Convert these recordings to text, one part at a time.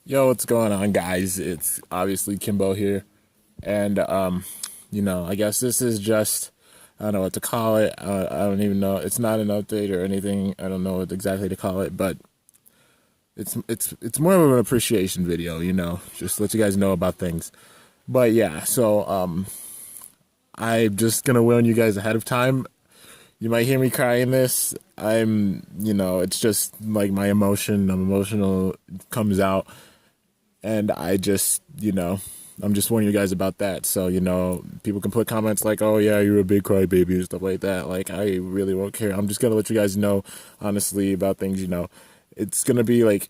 Yo, what's going on, guys? It's obviously Kimbo here, and I guess this is just I don't know what to call it. I don't even know. It's not an update or anything. I don't know what exactly to call it, but it's more of an appreciation video. Just let you guys know about things. But yeah, so I'm just gonna warn you guys ahead of time. You might hear me cry in this. It's just like my emotion. I'm emotional, comes out, and I'm just warning you guys about that. So, people can put comments like, oh, yeah, you're a big crybaby and stuff like that. Like, I really won't care. I'm just going to let you guys know, honestly, about things. It's going to be like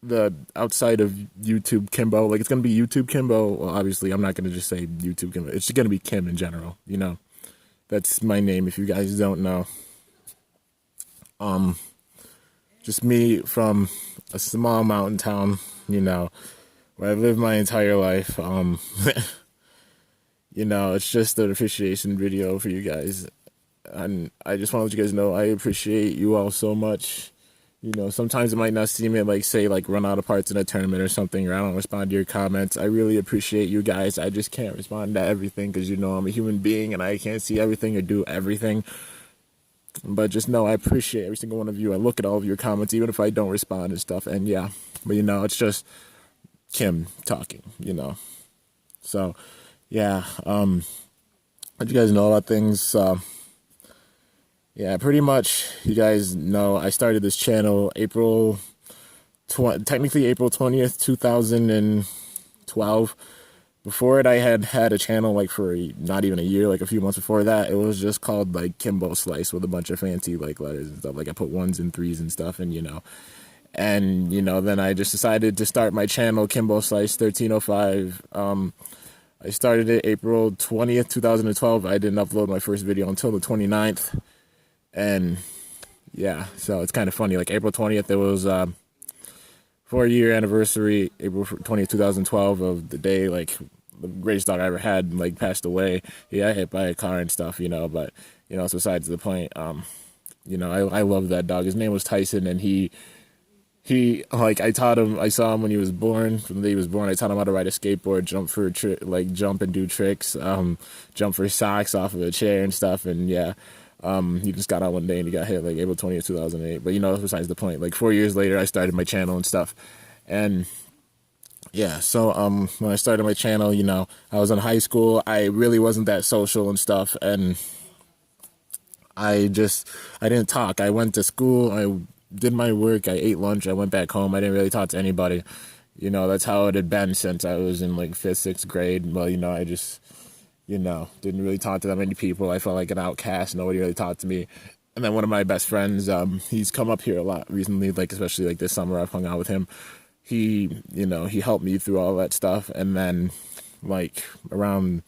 the outside of YouTube Kimbo. Like, it's going to be YouTube Kimbo. Well, obviously, I'm not going to just say YouTube Kimbo. It's just going to be Kim in general. That's my name if you guys don't know. Just me from a small mountain town, where I've lived my entire life. It's just an appreciation video for you guys. And I just want to let you guys know I appreciate you all so much. Sometimes it might not seem it like say like run out of parts in a tournament or something, or I don't respond to your comments. I really appreciate you guys. I just can't respond to everything because I'm a human being and I can't see everything or do everything. But just know I appreciate every single one of you. I look at all of your comments, even if I don't respond and stuff. And yeah, but it's just Kim talking. So yeah, let you guys know about things. Yeah, pretty much. You guys know I started this channel technically April 20th, 2012. Before it, I had a channel like for not even a year, like a few months before that. It was just called like Kimbo Slice with a bunch of fancy like letters and stuff. Like I put ones and threes and stuff, and then I just decided to start my channel Kimbo Slice 1305. I started it April 20th, 2012. I didn't upload my first video until the 29th. And yeah, so it's kind of funny. Like April 20th, it was 4-year anniversary, April 20th, 2012, of the day like the greatest dog I ever had like passed away. Yeah, I hit by a car and stuff. But it's besides the point. I love that dog. His name was Tyson, and he like I saw him when he was born. From the day he was born, I taught him how to ride a skateboard, jump and do tricks, jump for socks off of a chair and stuff. And yeah, he just got out one day and he got hit like April 20th, 2008. But besides the point. Like 4 years later, I started my channel and stuff, and yeah. So when I started my channel, I was in high school. I really wasn't that social and stuff, and I didn't talk. I went to school. I did my work. I ate lunch. I went back home. I didn't really talk to anybody. That's how it had been since I was in like fifth, sixth grade. Well, I just, didn't really talk to that many people. I felt like an outcast. Nobody really talked to me. And then one of my best friends, he's come up here a lot recently, like especially like this summer. I've hung out with him. He helped me through all that stuff. And then, like around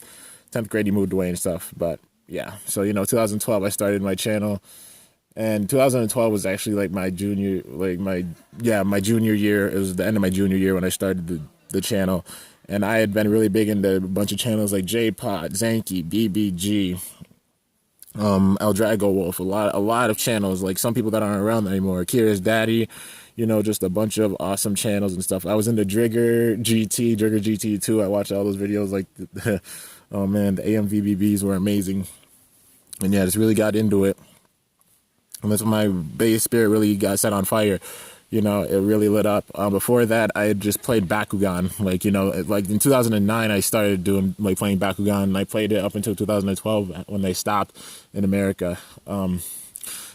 10th grade, he moved away and stuff. But yeah, so 2012, I started my channel. And 2012 was actually like my my junior year. It was the end of my junior year when I started the channel. And I had been really big into a bunch of channels like J-Pod, Zanky, BBG, El Drago Wolf, a lot of channels, like some people that aren't around anymore, Kira's Daddy, just a bunch of awesome channels and stuff. I was into Drigger GT too. I watched all those videos, like, oh man, the AMVBBs were amazing. And yeah, just really got into it. And that's when my bass spirit really got set on fire. It really lit up. Before that, I had just played Bakugan. Like in 2009, I started doing like playing Bakugan, and I played it up until 2012 when they stopped in America. And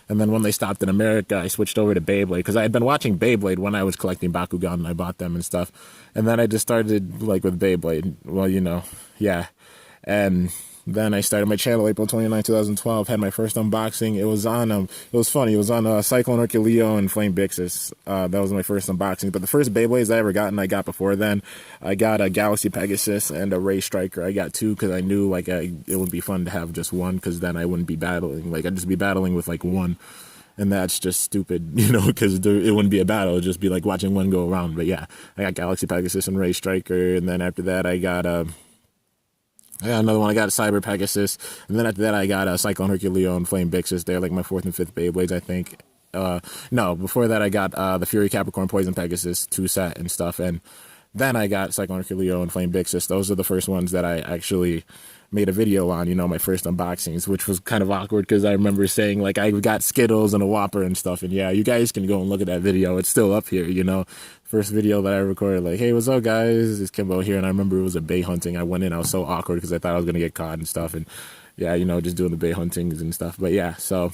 then when they stopped in America, I switched over to Beyblade because I had been watching Beyblade when I was collecting Bakugan, and I bought them and stuff. And then I just started like with Beyblade. Well, yeah. And then I started my channel April 2012. Had my first unboxing. It was funny. It was on Cyclone Herculeo and Flame Bixus. That was my first unboxing. But the first Beyblades I ever got, and I got before then, I got a Galaxy Pegasus and a Ray Striker. I got two because I knew like it would be fun to have just one, because then I wouldn't be battling. Like I'd just be battling with like one. And that's just stupid, because it wouldn't be a battle. It'd just be like watching one go around. But yeah, I got Galaxy Pegasus and Ray Striker. And then after that, I got another one. I got a Cyber Pegasus, and then after that, I got a Cyclone Herculeo and Flame Bixus. They're like my fourth and fifth Beyblades, I think. No, before that I got the Fury Capricorn Poison Pegasus 2 set and stuff, and then I got Cyclone Herculeo and Flame Bixus. Those are the first ones that I actually made a video on, my first unboxings, which was kind of awkward because I remember saying like I got Skittles and a Whopper and stuff. And yeah, you guys can go and look at that video. It's still up here, First video that I recorded, like, hey, what's up, guys? It's Kimbo here. And I remember it was a bay hunting. I went in, I was so awkward because I thought I was going to get caught and stuff. And yeah, just doing the bay huntings and stuff. But yeah, so,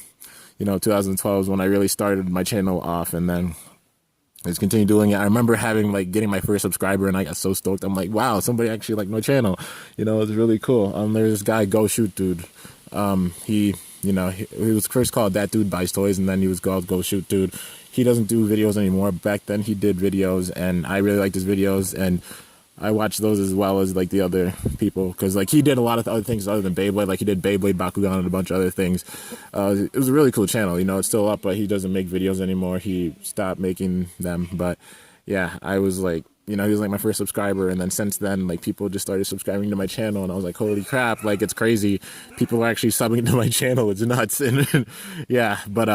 2012 is when I really started my channel off, and then I just continued doing it. I remember getting my first subscriber, and I got so stoked. I'm like, wow, somebody actually liked my channel. It was really cool. There's this guy, Go Shoot Dude. He was first called That Dude Buys Toys, and then he was called Go Shoot Dude. He doesn't do videos anymore. Back then he did videos, and I really liked his videos, and I watched those as well as like the other people, because like he did a lot of other things other than Beyblade. Like he did Beyblade, Bakugan, and a bunch of other things. It was a really cool channel. It's still up, but he doesn't make videos anymore. He stopped making them. But yeah, I was like, he was like my first subscriber, and then since then, like people just started subscribing to my channel, and I was like, holy crap, like it's crazy. People are actually subbing to my channel. It's nuts. And yeah, but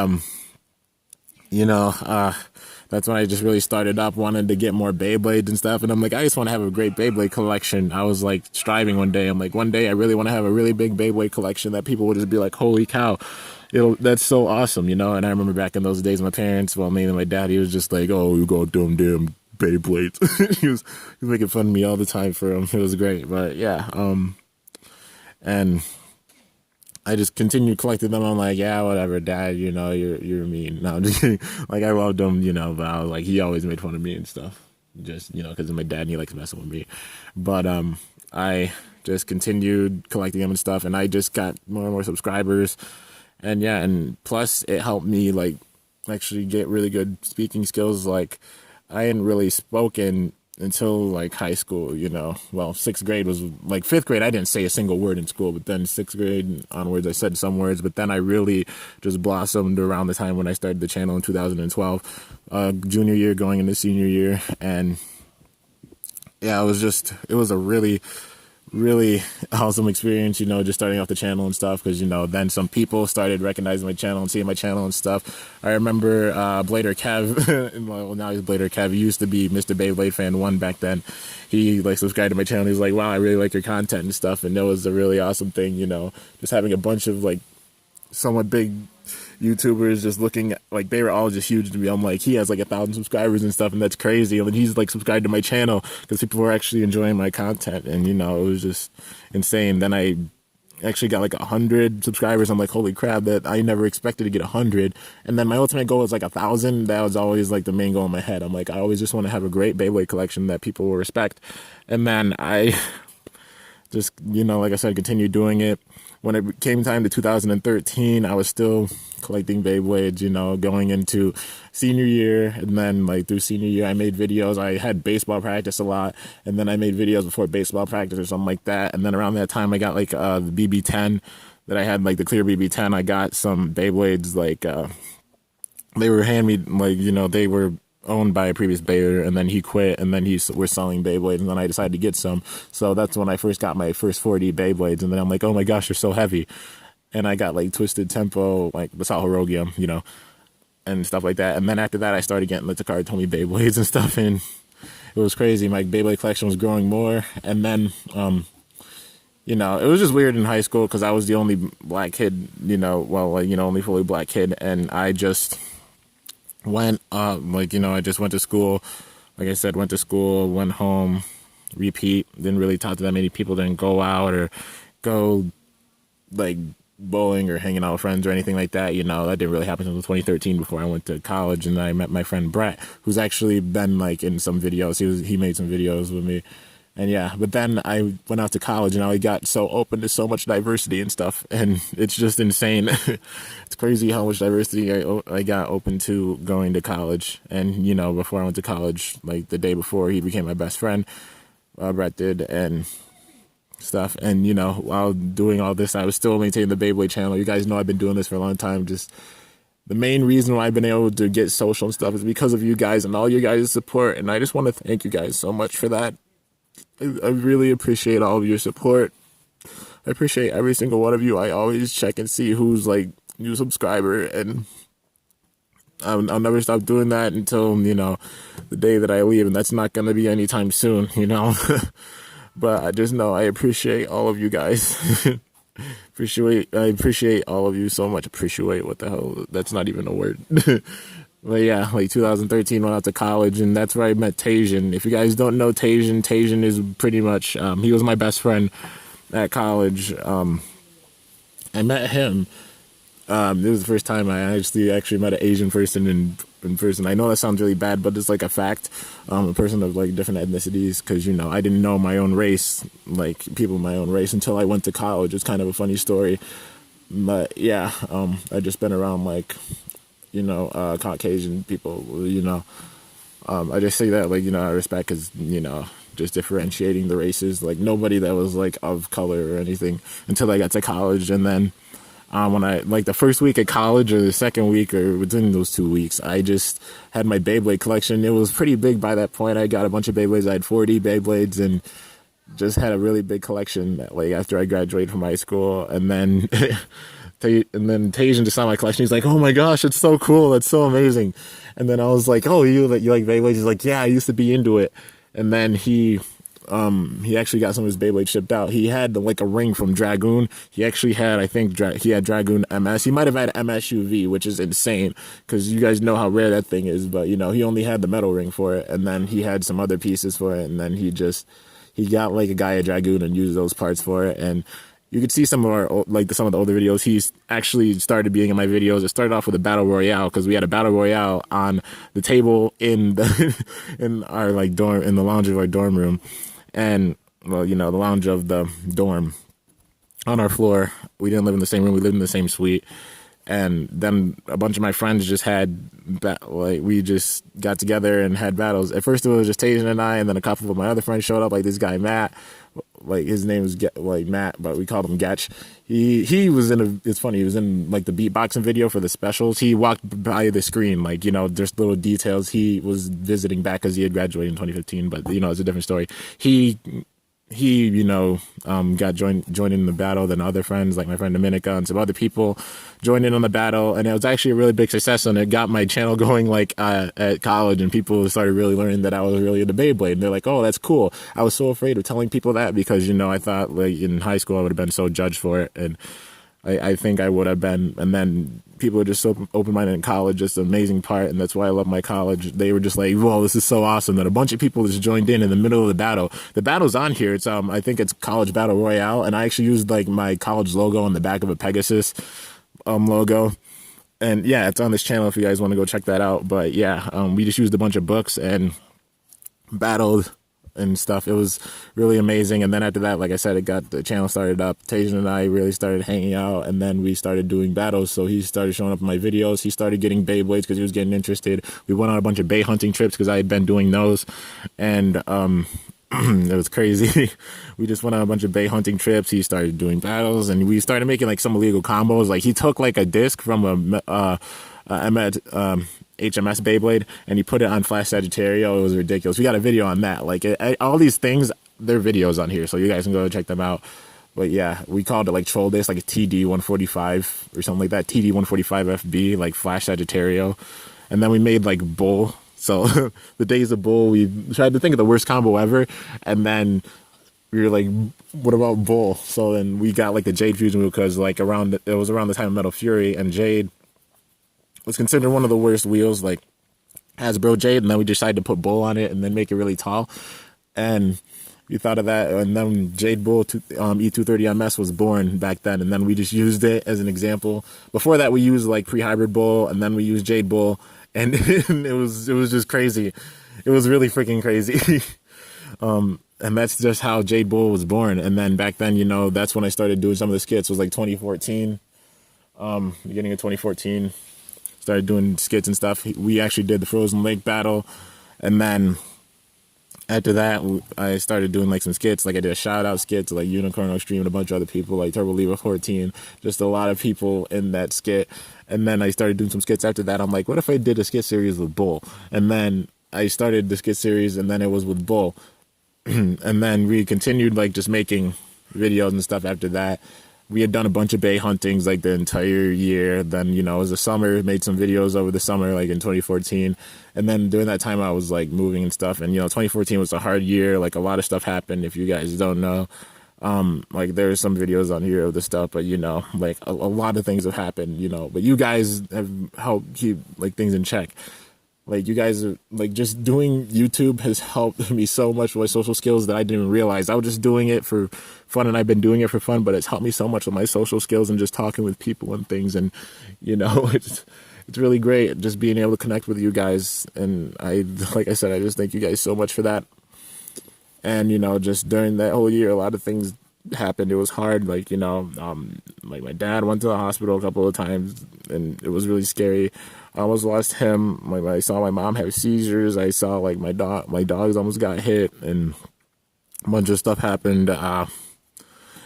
that's when I just really started up, wanted to get more Beyblades and stuff. And I'm like, I just want to have a great Beyblade collection. I was like striving one day. I'm like, one day I really want to have a really big Beyblade collection that people would just be like, holy cow, that's so awesome, And I remember back in those days, my parents, well, mainly my dad, he was just like, oh, you got damn Beyblades. he was making fun of me all the time for him. It was great. But yeah, and I just continued collecting them. I'm like, yeah, whatever, Dad, you're mean. No, I'm just kidding. Like, I loved him, but I was like, he always made fun of me and stuff. Just, because of my dad, and he likes messing with me. But I just continued collecting them and stuff, and I just got more and more subscribers. And yeah, and plus it helped me like actually get really good speaking skills. Like, I hadn't really spoken until like high school, well, 6th grade was like 5th grade. I didn't say a single word in school, but then 6th grade onwards, I said some words, but then I really just blossomed around the time when I started the channel in 2012, junior year going into senior year. And yeah, it was a really awesome experience, just starting off the channel and stuff, because, then some people started recognizing my channel and seeing my channel and stuff. I remember Blader Kev, well, now he's Blader Kev. He used to be Mr. Beyblade Fan 1 back then. He like subscribed to my channel. He was like, wow, I really like your content and stuff. And that was a really awesome thing, just having a bunch of like somewhat big YouTubers just looking at, like, they were all just huge to me. I'm like, he has like 1,000 subscribers and stuff, and that's crazy. And he's like subscribed to my channel because people were actually enjoying my content, and it was just insane. Then I actually got like 100 subscribers. I'm like, holy crap, that I never expected to get 100. And then my ultimate goal was like 1,000. That was always like the main goal in my head. I'm like, I always just want to have a great Beyblade collection that people will respect. And then I just, like I said, continued doing it. When it came time to 2013, I was still collecting Beyblades, going into senior year. And then like through senior year, I made videos. I had baseball practice a lot. And then I made videos before baseball practice or something like that. And then around that time, I got like the BB-10 that I had, like the clear BB-10. I got some Beyblades, like they were handmade, like, they were owned by a previous Bayer, and then he quit, and then we're selling Beyblades, and then I decided to get some. So that's when I first got my first 4D Beyblades, and then I'm like, oh my gosh, they're so heavy. And I got like Twisted Tempo, like Basal Hirogium, and stuff like that. And then after that, I started getting the Takara Tomy Beyblades and stuff, and it was crazy. My Beyblade collection was growing more, and then it was just weird in high school because I was the only black kid, only fully black kid, and I just went I just went to school. Like I said, went to school, went home, repeat, didn't really talk to that many people, didn't go out or go like bowling or hanging out with friends or anything like that. That didn't really happen until 2013 before I went to college, and then I met my friend Brett, who's actually been like in some videos. He made some videos with me. And yeah, but then I went out to college, and I got so open to so much diversity and stuff, and it's just insane. It's crazy how much diversity I got open to going to college. And, before I went to college, like the day before, he became my best friend, Brett did, and stuff. And, while doing all this, I was still maintaining the Beyblade channel. You guys know I've been doing this for a long time. Just the main reason why I've been able to get social and stuff is because of you guys and all your guys' support, and I just want to thank you guys so much for that. I really appreciate all of your support. I appreciate every single one of you. I always check and see who's like new subscriber, and I'll never stop doing that until, the day that I leave. And that's not going to be anytime soon. But I just know I appreciate all of you guys. I appreciate all of you so much. Appreciate, what the hell? That's not even a word. But yeah, like 2013, went out to college, and that's where I met Tajan. If you guys don't know Tajan is pretty much, he was my best friend at college. I met him. This was the first time I actually met an Asian person in person. I know that sounds really bad, but it's like a fact. A person of like different ethnicities, because I didn't know my own race, like people of my own race, until I went to college. It's kind of a funny story, but yeah, I just been around like Caucasian people. I just say that like I respect, because just differentiating the races. Like nobody that was like of color or anything until I got to college, and then. When I, like the first week at college or the second week or within those 2 weeks, I just had my Beyblade collection. It was pretty big by that point. I got a bunch of Beyblades. I had 40 Beyblades and just had a really big collection, like after I graduated from high school. And then, Tajan just saw my collection. He's like, "Oh my gosh, it's so cool. That's so amazing." And then I was like, "Oh, you like Beyblades?" He's like, "Yeah, I used to be into it." And then he actually got some of his Beyblade shipped out. He had like a ring from Dragoon. He actually had, I think, he had Dragoon MS. He might have had MSUV, which is insane, because you guys know how rare that thing is. But he only had the metal ring for it, and then he had some other pieces for it, and then he got like a guy at Dragoon and used those parts for it. And you could see some of some of the older videos. He's actually started being in my videos. It started off with a battle royale, because we had a battle royale on the table in in our like dorm, in the lounge of our dorm room. And, well, the lounge of the dorm on our floor. We didn't live in the same room. We lived in the same suite. And then a bunch of my friends just we just got together and had battles. At first it was just Tajan and I, and then a couple of my other friends showed up, like this guy, Matt. Like his name was like Matt, but we called him Getch. He was it's funny, he was in like the beatboxing video for the specials. He walked by the screen, like, there's little details. He was visiting back because he had graduated in 2015, but it's a different story. He got joined in the battle. Then other friends, like my friend Dominica and some other people, joined in on the battle, and it was actually a really big success. And it got my channel going, like at college, and people started really learning that I was really into Beyblade. And they're like, "Oh, that's cool." I was so afraid of telling people that, because I thought like in high school I would have been so judged for it, and I think I would have been. And then people are just so open-minded in college. Just an amazing part, and that's why I love my college. They were just like, "Whoa, this is so awesome!" That a bunch of people just joined in the middle of the battle. The battle's on here. It's I think it's College Battle Royale, and I actually used like my college logo on the back of a Pegasus logo. And yeah, it's on this channel if you guys want to go check that out. But yeah, we just used a bunch of books and battled and stuff. It was really amazing. And then after that, like I said, the channel started up. Tajan and I really started hanging out, and then we started doing battles. So he started showing up in my videos. He started getting Beyblades because he was getting interested. We went on a bunch of Bay hunting trips because I had been doing those, and it was crazy. We just went on a bunch of Bay hunting trips. He started doing battles, and we started making like some illegal combos. Like he took like a disc from a HMS Beyblade, and he put it on Flash Sagittario. It was ridiculous. We got a video on that. Like all these things, they're videos on here, so you guys can go check them out. But yeah, we called it like Troll Disc, like a TD 145 or something like that. TD 145 FB, like Flash Sagittario. And then we made like Bull. So the days of Bull, we tried to think of the worst combo ever, and then we were like, what about Bull? So then we got like the Jade Fusion wheel, because like it was around the time of Metal Fury, and Jade was considered one of the worst wheels, like Hasbro Jade, and then we decided to put Bull on it and then make it really tall. And we thought of that, and then Jade Bull E230 MS was born back then, and then we just used it as an example. Before that, we used like pre-hybrid Bull, and then we used Jade Bull, and it was just crazy. It was really freaking crazy. And that's just how Jade Bull was born. And then back then, that's when I started doing some of the skits. It was like 2014, beginning of 2014. Started doing skits and stuff. We actually did the Frozen Lake battle, and then after that, I started doing like some skits. Like I did a shout out skit to like Unicorn Extreme and a bunch of other people, like Turbo Lever 14. Just a lot of people in that skit. And then I started doing some skits after that. I'm like, what if I did a skit series with Bull? And then I started the skit series, and then it was with Bull. And then we continued like just making videos and stuff after that. we had done a bunch of bay huntings like the entire year. Then, you know, it was the summer, made some videos over the summer, like in 2014. And then during that time, I was like moving and stuff. And, you know, 2014 was a hard year. Like a lot of stuff happened, if you guys don't know. Like there's some videos on here of the stuff, but you know, like a lot of things have happened, you know, but you guys have helped keep like things in check. Like you guys are like just doing YouTube has helped me so much with my social skills that I didn't even realize. I was just doing it for fun and I've been doing it for fun, but it's helped me so much with my social skills and just talking with people and things. And, you know, it's really great just being able to connect with you guys. And like I said, I just thank you guys so much for that. And, you know, just during that whole year, a lot of things happened. It was hard. Like, you know, like my dad went to the hospital a couple of times and it was really scary. I almost lost him. Like I saw my mom have seizures. I saw like my dogs almost got hit and a bunch of stuff happened. And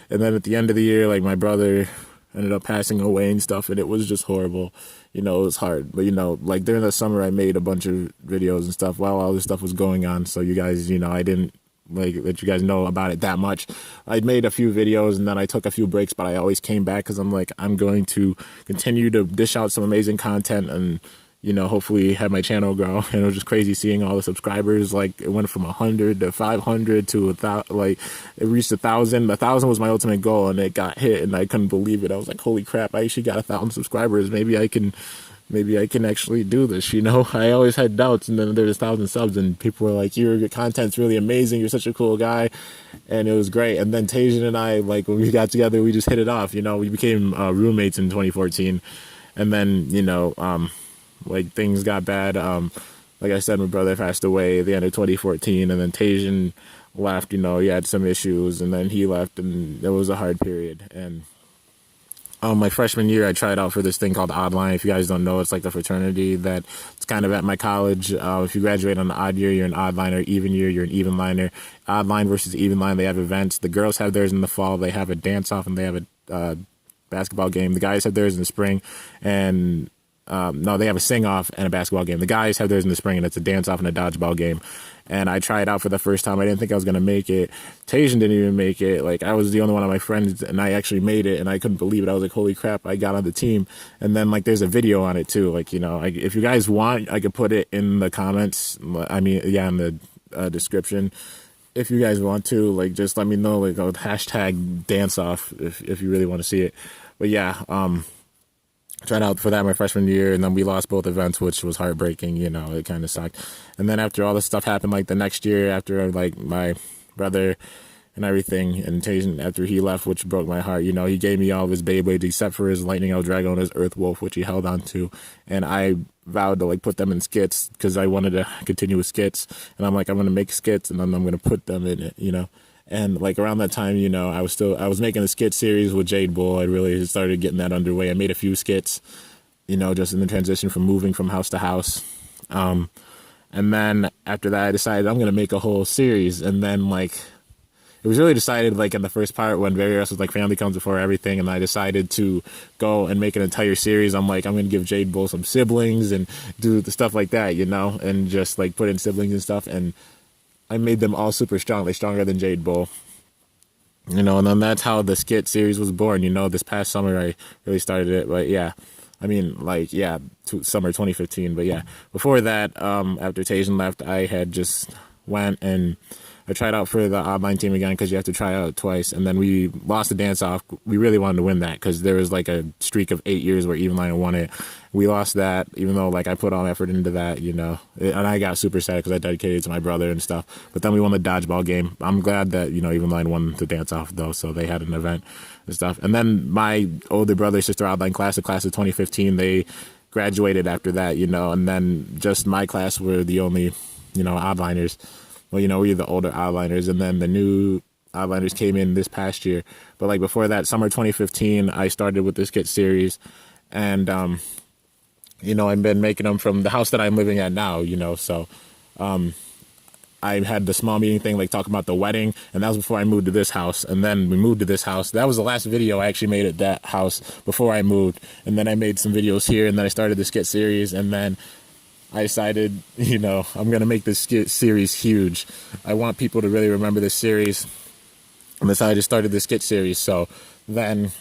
then at the end of the year, like my brother ended up passing away and stuff. And it was just horrible. You know, it was hard. But, you know, like during the summer, I made a bunch of videos and stuff while all this stuff was going on. So you guys, you know, I didn't like let you guys know about it that much. I'd made a few videos and then I took a few breaks, but I always came back because I'm like, I'm going to continue to dish out some amazing content and, you know, hopefully have my channel grow. And it was just crazy seeing all the subscribers. Like it went from 100 to 500 to 1,000. Like it reached 1,000. 1,000 was my ultimate goal and it got hit and I couldn't believe it. I was like, holy crap, I actually got 1,000 subscribers. Maybe I can actually do this, you know? I always had doubts, and then there was 1,000 subs, and people were like, your content's really amazing, you're such a cool guy, and it was great. And then Tajan and I, like, when we got together, we just hit it off, you know? We became roommates in 2014, and then, you know, like, things got bad. Like I said, my brother passed away at the end of 2014, and then Tajan left, you know, he had some issues, and then he left, and it was a hard period, and my freshman year, I tried out for this thing called Oddline. If you guys don't know, it's like the fraternity that it's kind of at my college. If you graduate on the odd year, you're an odd liner. Even year, you're an even liner. Odd line versus even line, they have events. The girls have theirs in the fall. They have a dance off and they have a basketball game. The guys have theirs in the spring, and no, they have a sing off and a basketball game. The guys have theirs in the spring, and it's a dance off and a dodgeball game. And I tried out for the first time. I didn't think I was going to make it. Tajan didn't even make it. Like, I was the only one of my friends, and I actually made it, and I couldn't believe it. I was like, holy crap, I got on the team. And then, like, there's a video on it, too. Like, you know, if you guys want, I could put it in the comments. I mean, yeah, in the description. If you guys want to, like, just let me know, like, hashtag dance off if you really want to see it. But, yeah, tried out for that my freshman year, and then we lost both events, which was heartbreaking. You know, it kind of sucked. And then after all this stuff happened, like the next year, after like my brother and everything, and Tajan, after he left, which broke my heart, you know, he gave me all of his Beyblades except for his Lightning Eldrago and his Earth Wolf, which he held on to. And I vowed to like put them in skits because I wanted to continue with skits. And I'm like, I'm going to make skits and then I'm going to put them in it, you know. And like around that time, you know, I was making a skit series with Jade Bull. I really started getting that underway. I made a few skits, you know, just in the transition from moving from house to house. And then after that, I decided I'm going to make a whole series. And then like, it was really decided like in the first part when Very Us was like family comes before everything. And I decided to go and make an entire series. I'm like, I'm going to give Jade Bull some siblings and do the stuff like that, you know, and just like put in siblings and stuff. And I made them all super strong, like stronger than Jade Bull. You know, and then that's how the skit series was born. You know, this past summer I really started it. But yeah, I mean, like, yeah, summer 2015. But yeah, before that, after Tajan left, I had just went and I tried out for the Oddline team again because you have to try out twice. And then we lost the dance off. We really wanted to win that because there was like a streak of 8 years where Even Liner won it. We lost that, even though like I put all effort into that, you know. And I got super sad because I dedicated it to my brother and stuff. But then we won the dodgeball game. I'm glad that, you know, Even Line won the dance off though, so they had an event and stuff. And then my older brother, sister Oddline class, the class of 2015, they graduated after that, you know. And then just my class were the only, you know, Oddliners. Well, you know, we were the older Oddliners, and then the new Oddliners came in this past year. But like before that, summer 2015, I started with this skit series, and you know, I've been making them from the house that I'm living at now, you know. So I had the small meeting thing, like talking about the wedding, and that was before I moved to this house. And then we moved to this house. That was the last video I actually made at that house before I moved. And then I made some videos here, and then I started the skit series, and then I decided, you know, I'm going to make this skit series huge. I want people to really remember this series. And that's how I just started the skit series. So then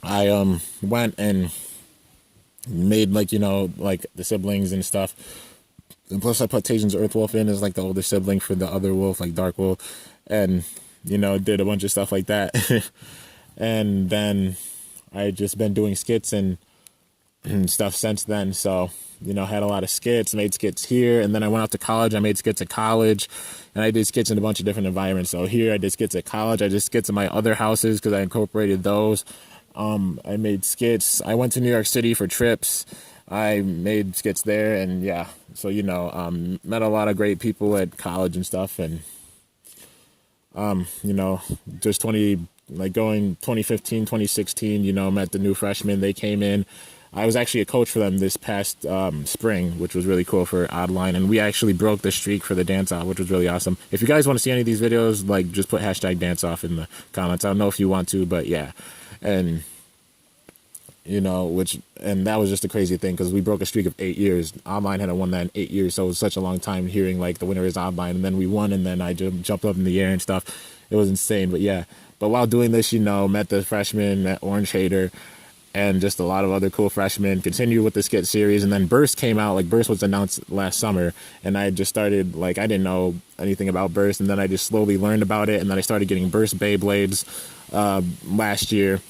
I went and made like, like the siblings and stuff. And plus I put Tajan's Earthwolf in as like the older sibling for the other wolf, like Dark Wolf, and did a bunch of stuff like that. And then I just been doing skits and stuff since then. So, had a lot of skits, made skits here, and then I went out to college. I made skits at college, and I did skits in a bunch of different environments. So here I did skits at college. I did skits in my other houses because I incorporated those. I made skits. I went to New York City for trips. I made skits there, and yeah. So, met a lot of great people at college and stuff, and just going 2015, 2016, met the new freshmen. They came in. I was actually a coach for them this past spring, which was really cool for Oddline. And we actually broke the streak for the dance-off, which was really awesome. If you guys want to see any of these videos, like, just put hashtag dance-off in the comments. I don't know if you want to, but yeah. And, and that was just a crazy thing because we broke a streak of 8 years. Oddline hadn't won that in 8 years, so it was such a long time hearing, like, the winner is Oddline. And then we won, and then I jumped up in the air and stuff. It was insane, but yeah. But while doing this, met the freshmen, met Orange Hater, and just a lot of other cool freshmen, continued with the skit series. And then Burst came out. Like, Burst was announced last summer, and I just started, like, I didn't know anything about Burst, and then I just slowly learned about it, and then I started getting Burst Beyblades last year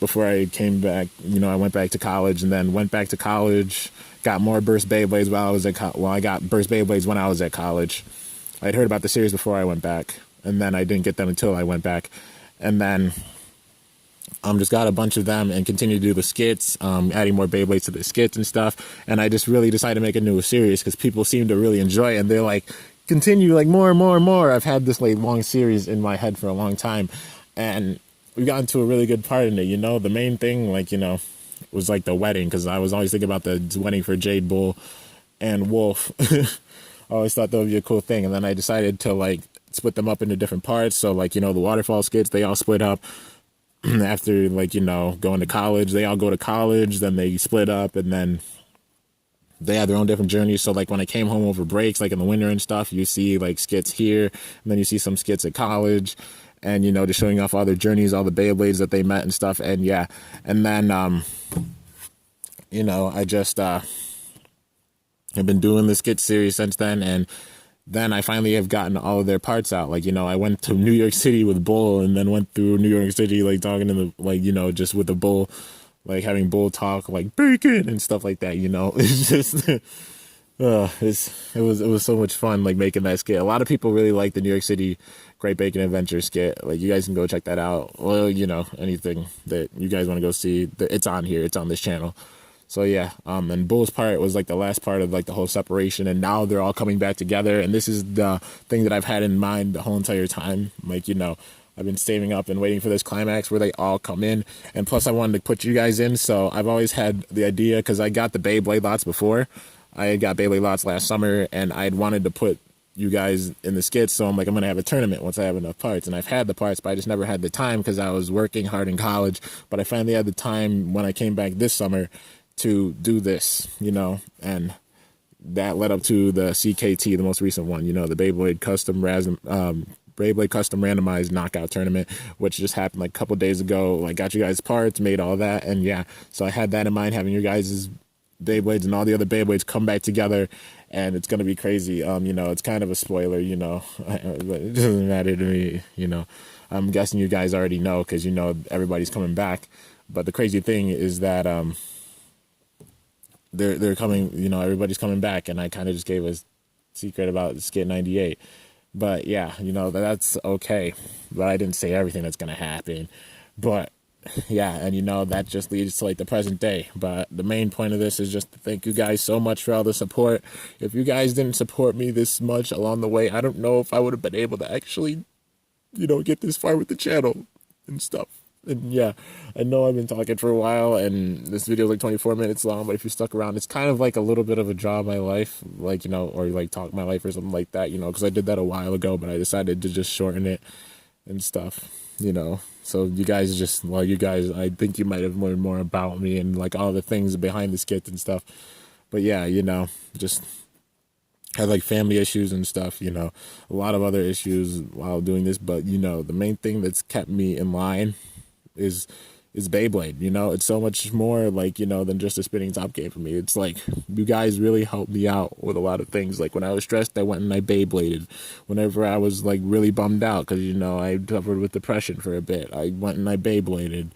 before I came back. I went back to college, and then went back to college, got more Burst Beyblades while I was at I got Burst Beyblades when I was at college. I'd heard about the series before I went back, and then I didn't get them until I went back. And then just got a bunch of them and continued to do the skits, adding more Beyblades to the skits and stuff. And I just really decided to make a new series because people seem to really enjoy it. And they're like, continue, like, more and more and more. I've had this, like, long series in my head for a long time. And we got into a really good part in it, The main thing, like, was, like, the wedding. Because I was always thinking about the wedding for Jade, Bull, and Wolf. I always thought that would be a cool thing. And then I decided to, like, split them up into different parts. So, like, the waterfall skits, they all split up. After, like, going to college, they all go to college, then they split up, and then they have their own different journeys. So, like, when I came home over breaks, like in the winter and stuff, you see, like, skits here, and then you see some skits at college, and, just showing off all their journeys, all the Beyblades that they met and stuff. And yeah, and then I just have been doing the skit series since then. And then I finally have gotten all of their parts out. Like, I went to New York City with Bull, and then went through New York City, like, talking to the, like, just with the Bull, like, having Bull talk, like, bacon and stuff like that, It's just, it was so much fun, like, making that skit. A lot of people really like the New York City Great Bacon Adventure skit. Like, you guys can go check that out. Well, anything that you guys want to go see, it's on here. It's on this channel. So yeah, and Bull's part was like the last part of like the whole separation, and now they're all coming back together, and this is the thing that I've had in mind the whole entire time. Like, I've been saving up and waiting for this climax where they all come in, and plus I wanted to put you guys in, so I've always had the idea, because I got the Beyblade lots before. I had got Beyblade lots last summer, and I had wanted to put you guys in the skits, so I'm like, I'm going to have a tournament once I have enough parts, and I've had the parts, but I just never had the time because I was working hard in college, but I finally had the time when I came back this summer to do this, and that led up to the CKT, the most recent one, the Beyblade Custom Randomized Knockout Tournament, which just happened like a couple days ago. Like, got you guys parts, made all that, and yeah, so I had that in mind, having your guys' Beyblades and all the other Beyblades come back together, and it's gonna be crazy. It's kind of a spoiler, but it doesn't matter to me. I'm guessing you guys already know because everybody's coming back. But the crazy thing is that they're coming, everybody's coming back, and I kind of just gave a secret about Skit 98. But yeah, that's okay. But I didn't say everything that's gonna happen. But yeah, and that just leads to like the present day. But the main point of this is just to thank you guys so much for all the support. If you guys didn't support me this much along the way, I don't know if I would have been able to actually, get this far with the channel and stuff. And yeah, I know I've been talking for a while, and this video is like 24 minutes long, but if you stuck around, it's kind of like a little bit of a draw of my life, like, or like talk my life or something like that, because I did that a while ago, but I decided to just shorten it and stuff, so you guys I think you might have learned more about me and like all the things behind the skits and stuff. But yeah, just had like family issues and stuff, a lot of other issues while doing this, but the main thing that's kept me in line is is Beyblade. You know, it's so much more like, you know, than just a spinning top game for me. It's like you guys really helped me out with a lot of things. Like when I was stressed, I went and I Beybladed. Whenever I was like really bummed out because, you know, I suffered with depression for a bit, I went and I Beybladed.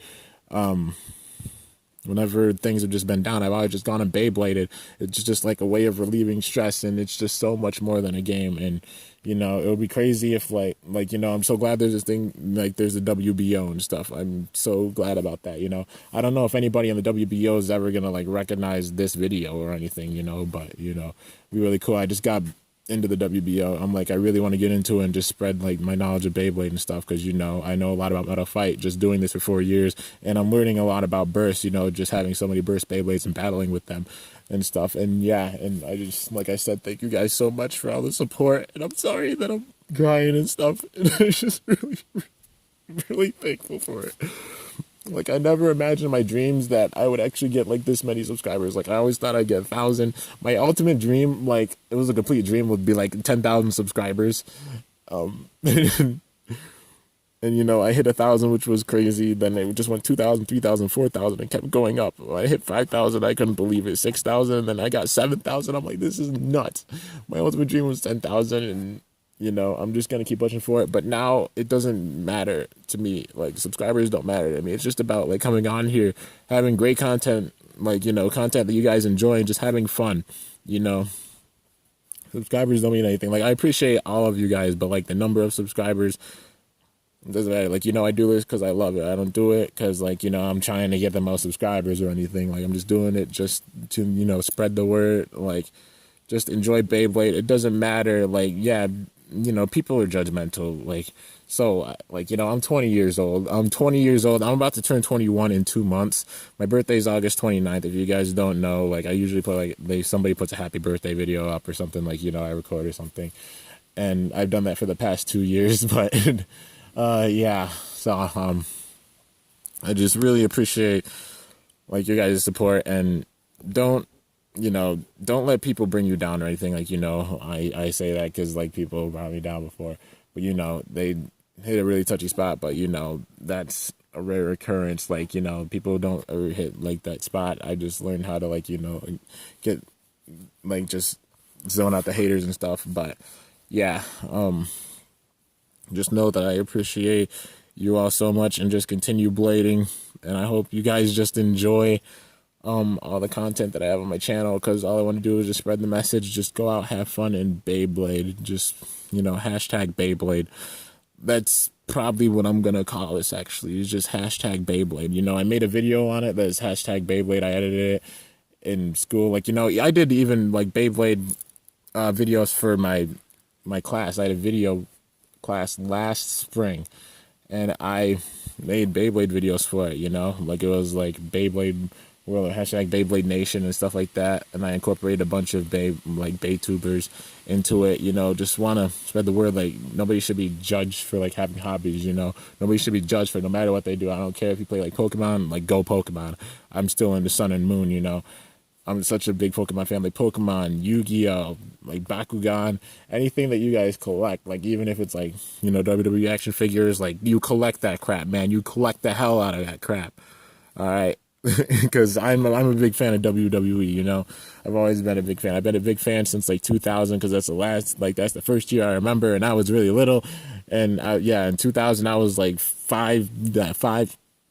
Whenever things have just been down, I've always just gone and Beybladed. It's just like a way of relieving stress, and it's just so much more than a game. And you know, it would be crazy if you know, I'm so glad there's this thing like there's a WBO and stuff. I'm so glad about that. You know, I don't know if anybody in the WBO is ever gonna like recognize this video or anything. You know, but you know, it'd be really cool. I just got into the WBO. I'm like, I really want to get into it and just spread like my knowledge of Beyblade and stuff, because you know, I know a lot about Metal Fight just doing this for 4 years, and I'm learning a lot about bursts, you know, just having so many burst Beyblades and battling with them and stuff. And yeah, and I just, like I said, thank you guys so much for all the support, and I'm sorry that I'm crying and stuff, and I'm just really, really thankful for it. Like, I never imagined in my dreams that I would actually get, like, this many subscribers. Like, I always thought I'd get 1,000. My ultimate dream, like, it was a complete dream, would be, like, 10,000 subscribers. And, you know, I hit 1,000, which was crazy. Then it just went 2,000, 3,000, 4,000, and kept going up. When I hit 5,000, I couldn't believe it. 6,000, and then I got 7,000. I'm like, this is nuts. My ultimate dream was 10,000, and you know, I'm just going to keep pushing for it. But now it doesn't matter to me. Like, subscribers don't matter to me. It's just about, like, coming on here, having great content, like, you know, content that you guys enjoy, and just having fun, you know. Subscribers don't mean anything. Like, I appreciate all of you guys, but, like, the number of subscribers, it doesn't matter. Like, you know, I do this because I love it. I don't do it because, like, you know, I'm trying to get the most subscribers or anything. Like, I'm just doing it just to, you know, spread the word. Like, just enjoy Beyblade. It doesn't matter. Like, yeah, you know, people are judgmental. Like, so, like, you know, I'm 20 years old. I'm 20 years old. I'm about to turn 21 in 2 months. My birthday is August 29th. If you guys don't know, like, I usually put, like, somebody puts a happy birthday video up or something, like, you know, I record or something. And I've done that for the past 2 years, but, yeah. So, I just really appreciate, like, your guys' support, and don't, you know, don't let people bring you down or anything. Like, you know, I say that because, like, people brought me down before, but, you know, they hit a really touchy spot, but, you know, that's a rare occurrence. Like, you know, people don't ever hit, like, that spot. I just learned how to, like, you know, get, like, just zone out the haters and stuff. But, yeah, just know that I appreciate you all so much, and just continue blading, and I hope you guys just enjoy all the content that I have on my channel, because all I want to do is just spread the message, just go out, have fun, and Beyblade. Just, you know, hashtag Beyblade. That's probably what I'm gonna call this, actually, is just hashtag Beyblade. You know, I made a video on it that's hashtag Beyblade. I edited it in school. Like, you know, I did even, like, Beyblade videos for my class. I had a video class last spring, and I made Beyblade videos for it, you know? Like, it was, like, Beyblade World, hashtag Beyblade Nation and stuff like that, and I incorporated a bunch of Beytubers into it, you know, just want to spread the word. Like, nobody should be judged for, like, having hobbies, you know? Nobody should be judged for no matter what they do. I don't care if you play, like, Pokemon, like, go Pokemon. I'm still into Sun and Moon, you know? I'm such a big Pokemon fan. Like, Pokemon, Yu-Gi-Oh, like, Bakugan, anything that you guys collect, like, even if it's, like, you know, WWE action figures, like, you collect that crap, man. You collect the hell out of that crap. All right? Because I'm a big fan of WWE, you know? I've always been a big fan. I've been a big fan since, like, 2000, because that's the first year I remember, and I was really little. And, yeah, in 2000, I was, like, 5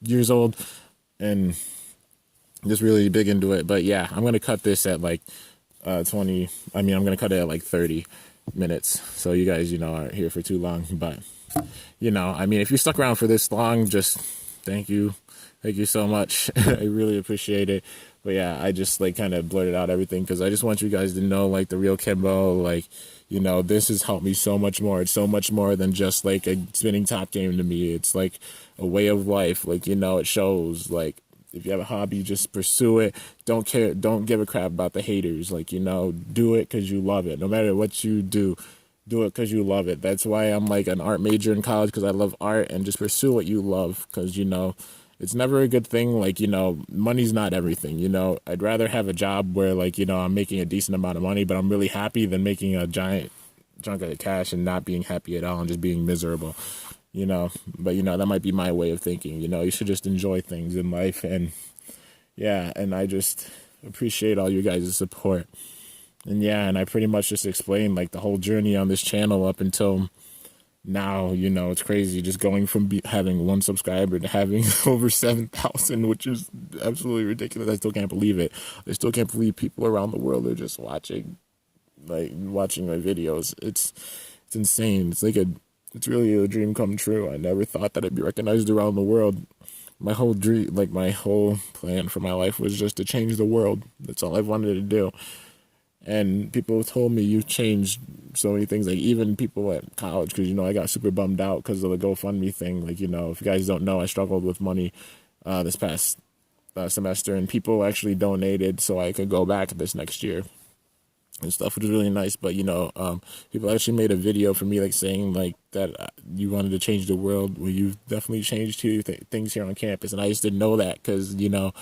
years old, and just really big into it. But yeah, I'm going to cut this at like 20. I'm going to cut it at like 30 minutes. So you guys, you know, aren't here for too long. But, you know, I mean, if you stuck around for this long, just thank you. Thank you so much. I really appreciate it. But yeah, I just like kind of blurted out everything because I just want you guys to know, like, the real Kimbo, like, you know, this has helped me so much more. It's so much more than just like a spinning top game to me. It's like a way of life. Like, you know, it shows, like, if you have a hobby, just pursue it. Don't care. Don't give a crap about the haters. Like, you know, do it because you love it. No matter what you do it because you love it. That's why I'm like an art major in college, because I love art, and just pursue what you love, because, you know, it's never a good thing. Like, you know, money's not everything. You know, I'd rather have a job where, like, you know, I'm making a decent amount of money, but I'm really happy, than making a giant chunk of cash and not being happy at all and just being miserable. you know. But, you know, that might be my way of thinking. You know, you should just enjoy things in life. And yeah, and I just appreciate all you guys' support. And yeah, and I pretty much just explained like the whole journey on this channel up until now. You know, it's crazy just going from having one subscriber to having over 7,000, which is absolutely ridiculous. I still can't believe it. I still can't believe people around the world are just watching my videos. It's insane. It's really a dream come true. I never thought that I'd be recognized around the world. My whole dream, like my whole plan for my life was just to change the world. That's all I wanted to do. And people told me you've changed so many things, like even people at college, because, you know, I got super bummed out because of the GoFundMe thing. Like, you know, if you guys don't know, I struggled with money this past semester, and people actually donated so I could go back this next year and stuff, which was really nice. But, you know, people actually made a video for me, like, saying, like, that you wanted to change the world. Well, you've definitely changed things here on campus, and I just didn't know that because, you know,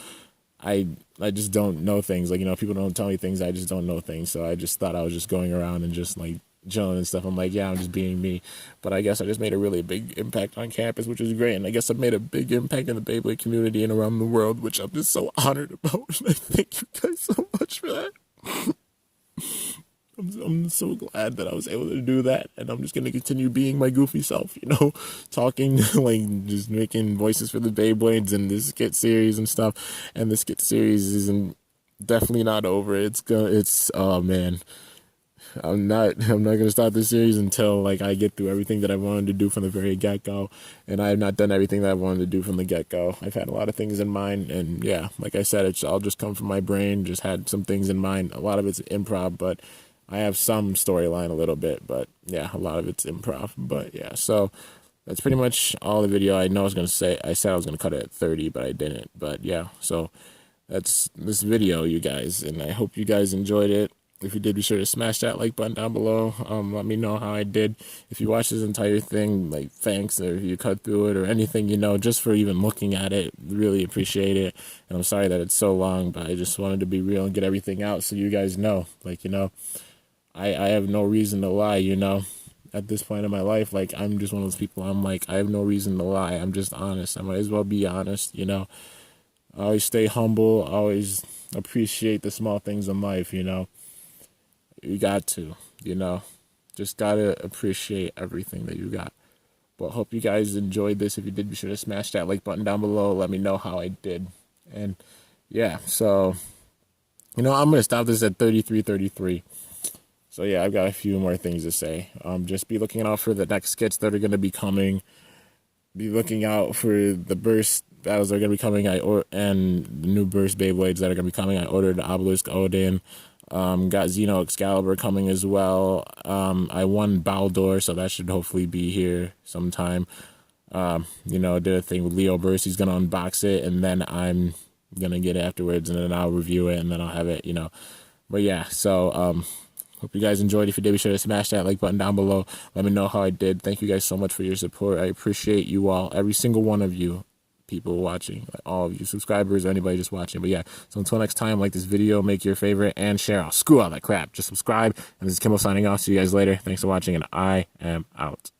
I just don't know things. Like, you know, people don't tell me things, I just don't know things. So I just thought I was just going around and just, like, chilling and stuff. I'm like, yeah, I'm just being me. But I guess I just made a really big impact on campus, which is great. And I guess I've made a big impact in the Beyblade community and around the world, which I'm just so honored about. And I thank you guys so much for that. I'm so glad that I was able to do that, and I'm just going to continue being my goofy self, you know, talking, like, just making voices for the Beyblades and this skit series and stuff. And the skit series isn't definitely not over. Oh man, I'm not going to start this series until, like, I get through everything that I wanted to do from the very get-go, and I have not done everything that I wanted to do from the get-go. I've had a lot of things in mind, and yeah, like I said, it's all just come from my brain. Just had some things in mind. A lot of it's improv, but I have some storyline a little bit, but yeah, a lot of it's improv. But yeah, so that's pretty much all the video. I know I was going to say, I said I was going to cut it at 30, but I didn't. But yeah, so that's this video, you guys, and I hope you guys enjoyed it. If you did, be sure to smash that like button down below. Let me know how I did. If you watch this entire thing, like, thanks, or if you cut through it or anything, you know, just for even looking at it, really appreciate it. And I'm sorry that it's so long, but I just wanted to be real and get everything out so you guys know, like, you know, I have no reason to lie, you know, at this point in my life. Like, I'm just one of those people, I'm like, I have no reason to lie. I'm just honest. I might as well be honest, you know. I always stay humble, always appreciate the small things in life, you know. You got to, you know, just gotta appreciate everything that you got. But hope you guys enjoyed this. If you did, be sure to smash that like button down below. Let me know how I did. And yeah, so, you know, I'm going to stop this at 33:33. So yeah, I've got a few more things to say. Just be looking out for the next skits that are going to be coming. Be looking out for the burst battles that are going to be coming. And the new burst Beyblades that are going to be coming. I ordered the Obelisk Odin. Got Xeno Excalibur coming as well. I won Baldur, so that should hopefully be here sometime. You know, did a thing with Leo Burst. He's going to unbox it, and then I'm going to get it afterwards, and then I'll review it, and then I'll have it, you know. But yeah, so hope you guys enjoyed. If you did, be sure to smash that like button down below. Let me know how I did. Thank you guys so much for your support. I appreciate you all, every single one of you. People watching, like all of you subscribers, or anybody just watching. But yeah, so until next time, like this video, make your favorite, and share. Screw all that crap. Just subscribe. And this is Kimbo signing off. See you guys later. Thanks for watching, and I am out.